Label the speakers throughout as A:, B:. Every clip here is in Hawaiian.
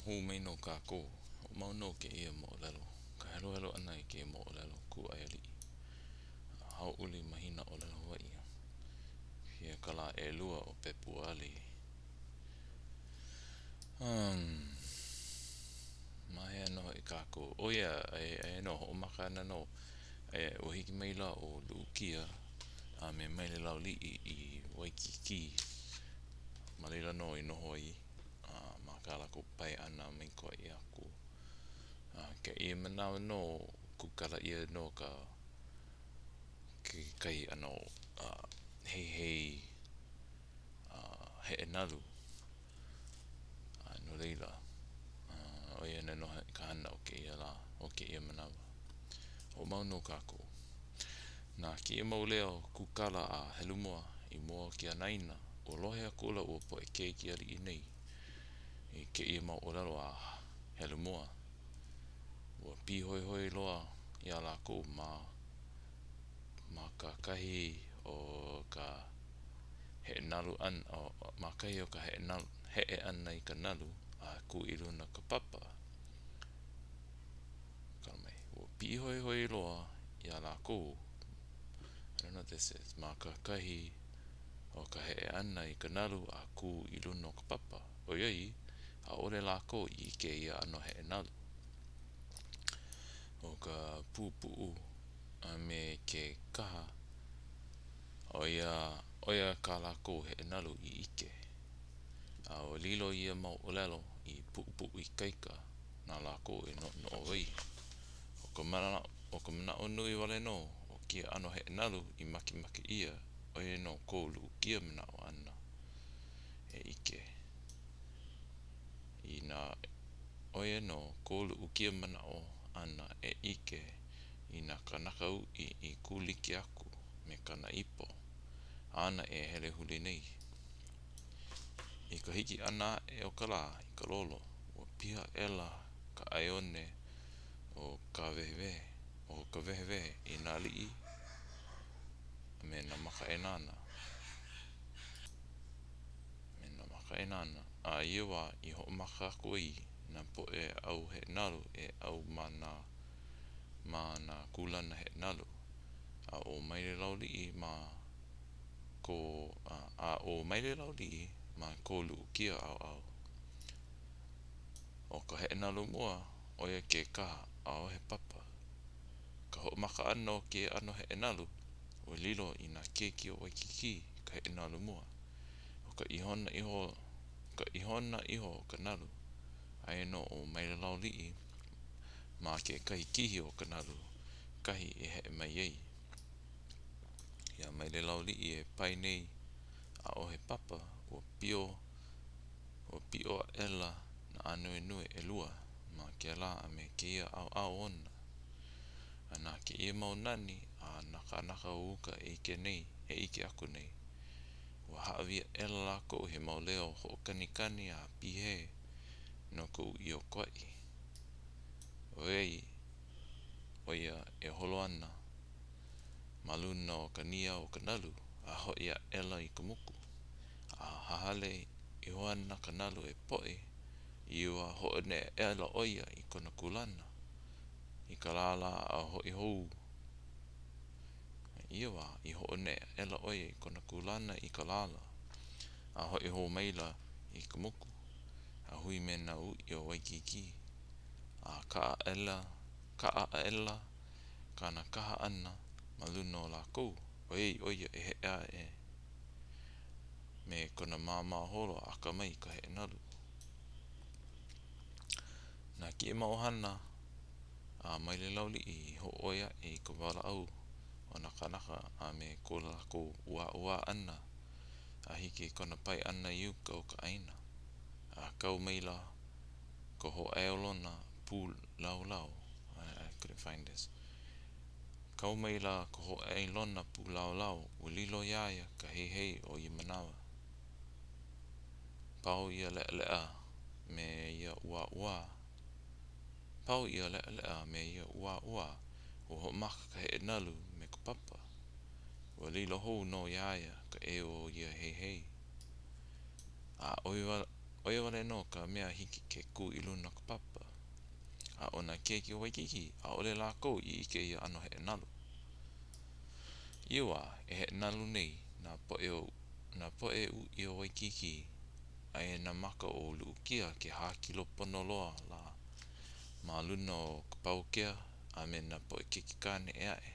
A: hu mai no kako. O mau no ke ia mo lelo. Ka helo helo ana I ke mo lelo ku ai ali. Hau uli mahina o lelo wa ia. Hia kala e lua o pepu ali. Mahe no I kako. O ia e no o maka na no. O hiki maila o lukia. A me maile lau li I Waikiki. Malila no I noho I. Makala ko pai ana mai ko I aku. Ke ia manawa no kukala ia no ka kai ano hei hei he enalu no leila o ia no ka hana o ke ia la o ke ia manawa o mau no kako na ke ia mau leo kukala a helumua I mua ki a naina o lohe a kula o po e keiki ali I nei I ke ia mau o lalo a helumua o pi hoi hoi loa ia la ko ma ka kahi o ka he nalu an o ma kahi o ka he nalu he e ana I ka nalu a ku I luna ka papa ka mai o pi hoi hoi loa ia la ko I don't know what this is ma ka kahi o ka he e ana I ka nalu a ku I luna ka papa o iei a ole la ko I ke ia ano he e nalu o ka pupu a me ke kaha o ia ka la ko he e nalu I ike a o lilo ia mau o lelo I pupu I kaika na la ko e no oi o ka mana o nui wale no o kia ano he nalu I maki maki ia o ia no kolu kia mana o ana e ike I na o ia no kolu kia mana o ana e ike I na kanaka I kuliki aku me kana ipo ana e hele huli nei I ka hiki ana e o ka la I ka lolo o piha ela ka aione o ka vehevehe o ka vehevehe I nā li'i me na maka e nana a ia wā I ho'omaka aku ai na po e au he nalu e au ma na kulana he nalu a o maile lau li'i ma ko o maile lau li'i ma ko lu'u kia au o ka he nalu mua o ia ke kaha a o he papa ka ho'omaka ana o ke ano he nalu o lilo I na keiki o Waikiki ka he nalu mua o ka ihona iho o ka nalu ai no o maile lau li'i ma ke kahi kihi o ka nalu kahi e he mai ai ia maile lau li'i e pai nei a o he papa o pio ela na anue nue e lua ma ke la a me ke ia au ona ana ke ia mau nani a naka o uka e ike aku nei ua haawia ela lako he mau leo ho'okani a pihe no kou I o ko'i o ei o ia e holo ana ma luna o ka nia o ka nalu a ho'i a ela I ka muku a hahale I hoana ka nalu e po'i I ua ho'one ela o ia I kona kulana I ka lala a ho'i hou ia wā I ho'one ela o ia I kona kulana I ka lala a ho'i hou maila I ka muku a hui me na u'i o Waikiki a ka a ela kana kaha ana ma luna o lākou o ei o ia e he'a me kona māmā holo a ka mai ka he nalu na ki e mau hana a maile lau li'i ho oia I ka wala'au o na kanaka a me ko lākou ua ana a hiki kona pai ana I uka o ka aina a kau maila ko ho eolona pū lau I couldn't find this kau maila ko ho eolona pū lau o lilo iaia ka hei o I manawa pau ia le'a me ia ua pau ia le'a me ia ua o ho'omaka ka he nalu me ka papa ua lilo hou no iaia ka e o ia hei a Oia wale no ka mea hiki ke ku I luna ka papa. A ona keiki o Waikiki, a ole lākou I ike ia ano he nalu. Iwa e he nalu nei na poe u I o Waikiki ai na maka o Luukia ke hākilo pono loa la ma luna o Kapaukea a me na poe kiki kāne ea e.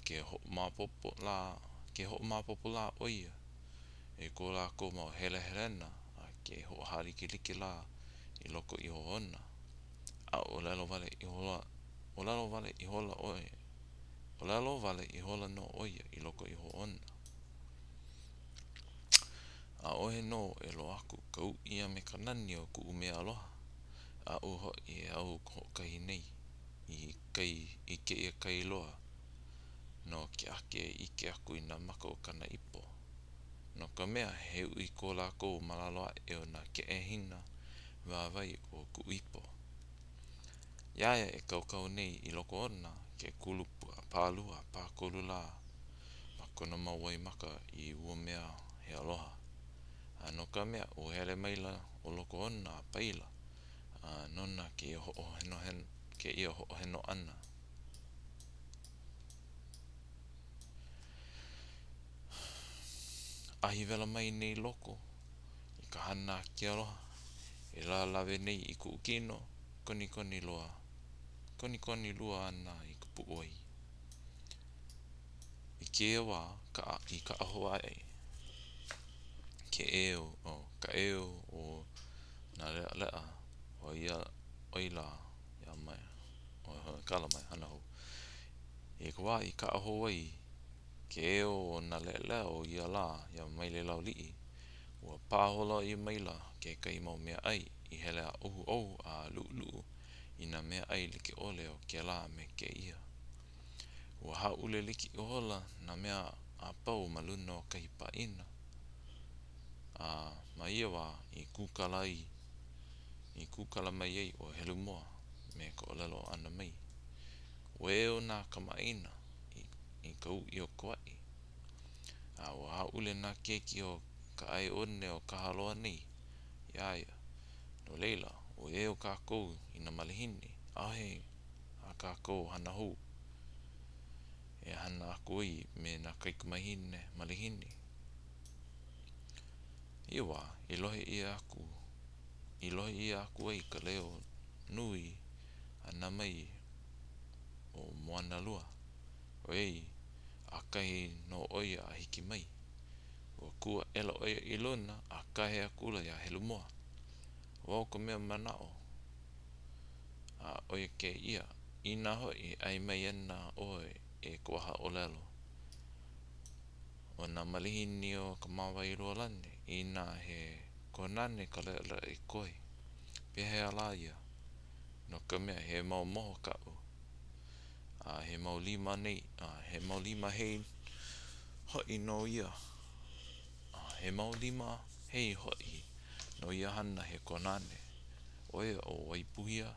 A: Ke ho mapopo la oia e ko lākou mau hele helena a ke ho hariki like la I loko I hohona. A o lalo vale I hola oia. O lalo vale I hola no oia I loko I hohona. A ohe no e lo aku ka ia me ka nani o ku umea aloha. A uho I au hokahi nei I ke ia kai loa no ke ake ike aku I na maka o kana ipo. No ka mea he ui ko lākou malaloa e o na ke e hina wāwai o ku ipo. Iaia e kaukau nei I loko ona ke kulupua pālua pākolu la ma kona mauai maka I ua mea he aloha. No ka mea o hele maila o loko ona a paila nona ke ia ho'oheno ana. Ahi wela mai nei loko I ka hana ki aloha e la lawe nei I ku ukino koni lua ana I ka pu'oi. I ke wā I ka aho ai ka eo o na lea o ia oila ia mai o kala mai hana hou. E ka wā I ka aho ai ke eo o na lea o ia la ia mai le lau li'i. Ua pāhola I maila ke kai mau mea ai I hele a ohu a lu'ulu'u I na mea ai like ole o ke la me ke ia. Ua haule liki I hola na mea a pau ma luna o kahi pa'ina. Ma ia wā I kūkala mai ai o helu moa me ka olelo ana mai. Ua eo nā kamaina I ka u'i o Kauai. Ua haule nā keiki o ka ai one o ka haloa nei. Iaia, no leila, o eo kākou I na malihini. Ahe a kākou hana hou. E hana aku ai me nā kaikamahine malihini. Iwa, I lohe ia aku ai ka leo nui ana mai o Moanalua. Oi, a kahi no oia a hiki mai. Ua kua ela oia I luna a kahe akula ia helu moa. Wau ka mea manao. Oia ke ia. Ina hoi ai mai ana oe e kuaha o lelo. O nā malihini o ka mawai roa lane. Ina he konane ka lea I koe. Pehea la ia. No ka mea he mau moho ka'u. He mau lima nei. He mau lima hei hoi no ia. He mau lima hei hoi no ia hana he konane. Oia o Waipuhia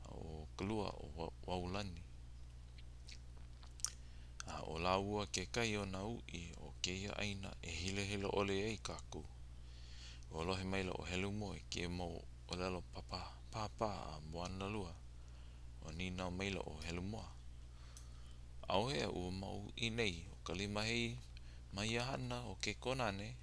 A: o Kalua o Waulani. O laua ke kai o nā u'i o keia aina e hile ole ai kākou. O lohe maila o helu moe ke mau o lelo papa a Moanalua. O nina maila o helu moa. Auhea ua mau I nei o ka lima hei mai ia hana o ke konane.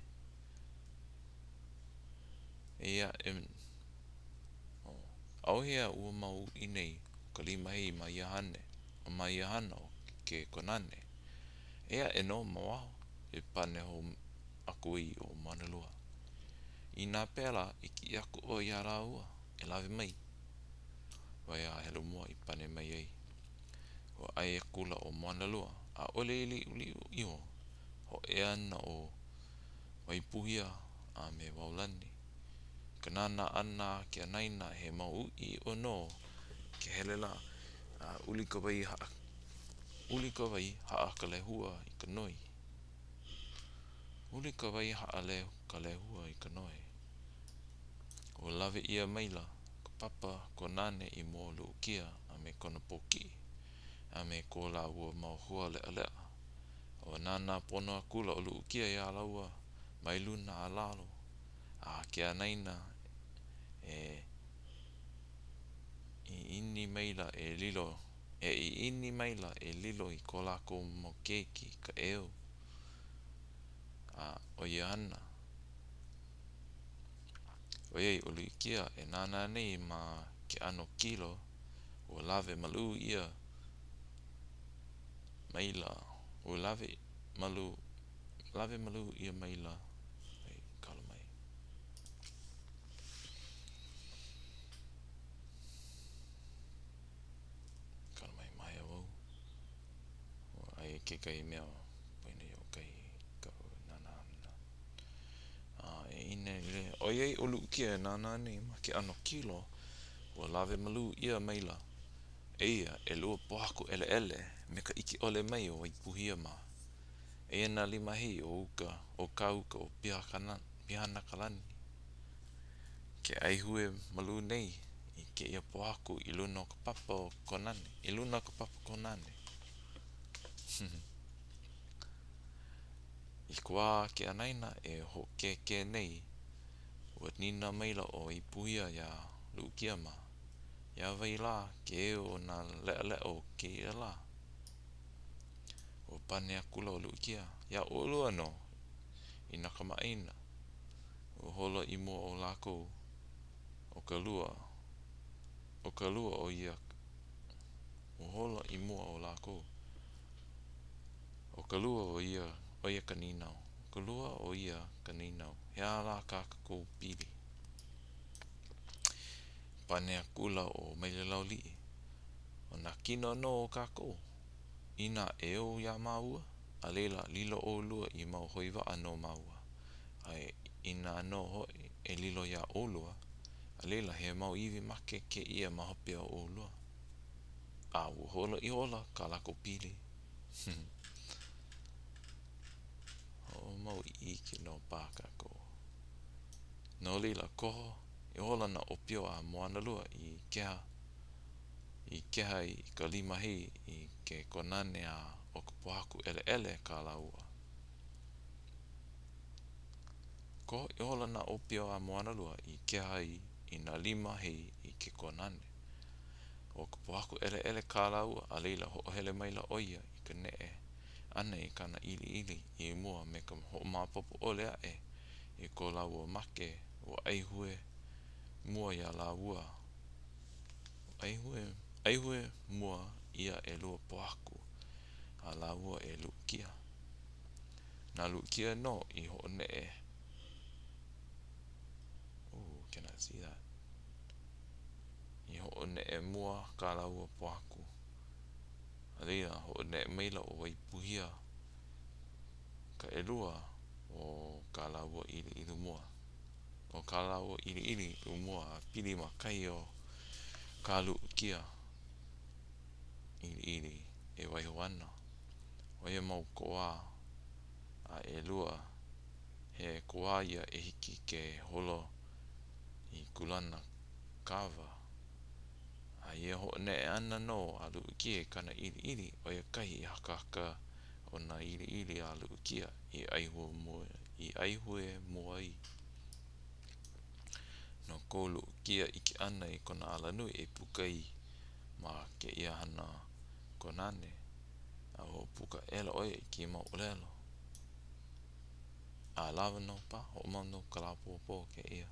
A: Auhea ua mau I nei o ka lima hei mai ia hana o ke konane. Ea e no moaho e pane ho aku ai o Moanalua. I nā pēla I ki aku o ia rāua e lawe mai. Wai a helu moa I pane mai ai. O ai e kula o Moanalua. A ole li'u iho. Ho e ana o Waipuhia a me Waulani. Ka nana ana ke naina he mau u'i o no ke hele la uli ka wai haa ka lehua I ka noi. Uli ka wai haa ka lehua I ka noi. O lawe ia maila ka papa konane I mo Luukia a me kona poki. A me ko la ua mau hua lea. O nana pono akula o Luukia ia laua mai luna a lalo. ke anaina e i ini maila e lilo i ini maila e lilo i ko lākou mau keiki ka eo. O ia ana. O iei o luikia e nānā nei ma ke ano kilo o lawe malu ia maila. O lawe malu ia maila. Ai, kala mai. Kala mai mai au. Ai ke kai mea poina i o kai kau nana ana. E ine le. O iei o luikia e nānā nei ma ke ano kilo o lawe malu ia maila. Eia e lua pohaku ele ele me ka iki ole mai o Waipuhia ma. Eia nā lima hei o ka uka o Pihana Kalani. Ke aihue malu nei i ke ia pohaku i luna o ka papa o Konane. I luna o ka papa Konane. I kua ke anaina e ho ke nei ua nina maila o Waipuhia ia lukia ma. Ia vai la ke eo nā lea o ke ia la. O pane akula o lukia. Ia olua no i naka maaina. O holo i mua o lako o ka lua. O ka lua o ia. O holo i mua o lako. O ka lua o ia ka ninau. O ka lua o ia ka ninau. Hea la kākou pili. Pane akula o mailelau lii. O nā kino no o kākou. Ina eo ia maua. A leila lilo o lua i mau hoiwa ano maua. Ai ina no hoi e lilo ia o lua. A leila he mau iwi make ke ia mahopea o lua. A ua hola i hola ka lako pili. O mau I ke no pākako. No leila koho. I hola na opio a moana lua i keha. I keha I ka lima hei I ke konane a o ka pohaku ele ele ka laua. Ko I hola na opio a moana lua I keha I na lima hei I ke konane. O ka pohaku ele ele ka laua a leila ho hele maila oia I ka nee. Ana I kana ili ili I mua me ka ho mapopo ole a I ko laua make o aihue mua ia laua. Aihue mua ia e lua pohaku. A laua e lukia. Nā lukia no I ho nee. Ooh, can I see that? I ho nee mua ka laua pohaku. A leila ho nee maila o Waipuhia. Ka elua o ka laua ili ili mua. O ka laua ili ili mua pili makai o ka lukia. Ili ili e waiho ana. O ia mau koa a elua he koa ia e hiki ke holo I kulana kawa. A ia ho nee ana no a lukia kana ili ili o ia kahi I haka haka o na ili ili a lukia I aihue mua I. No ko lukia iki ana I kona ala nui e puka I ma ke ia hana konane. A ho puka ela oia I ki mau olelo. A lawa no pa ho mau no kalapopo ke ia.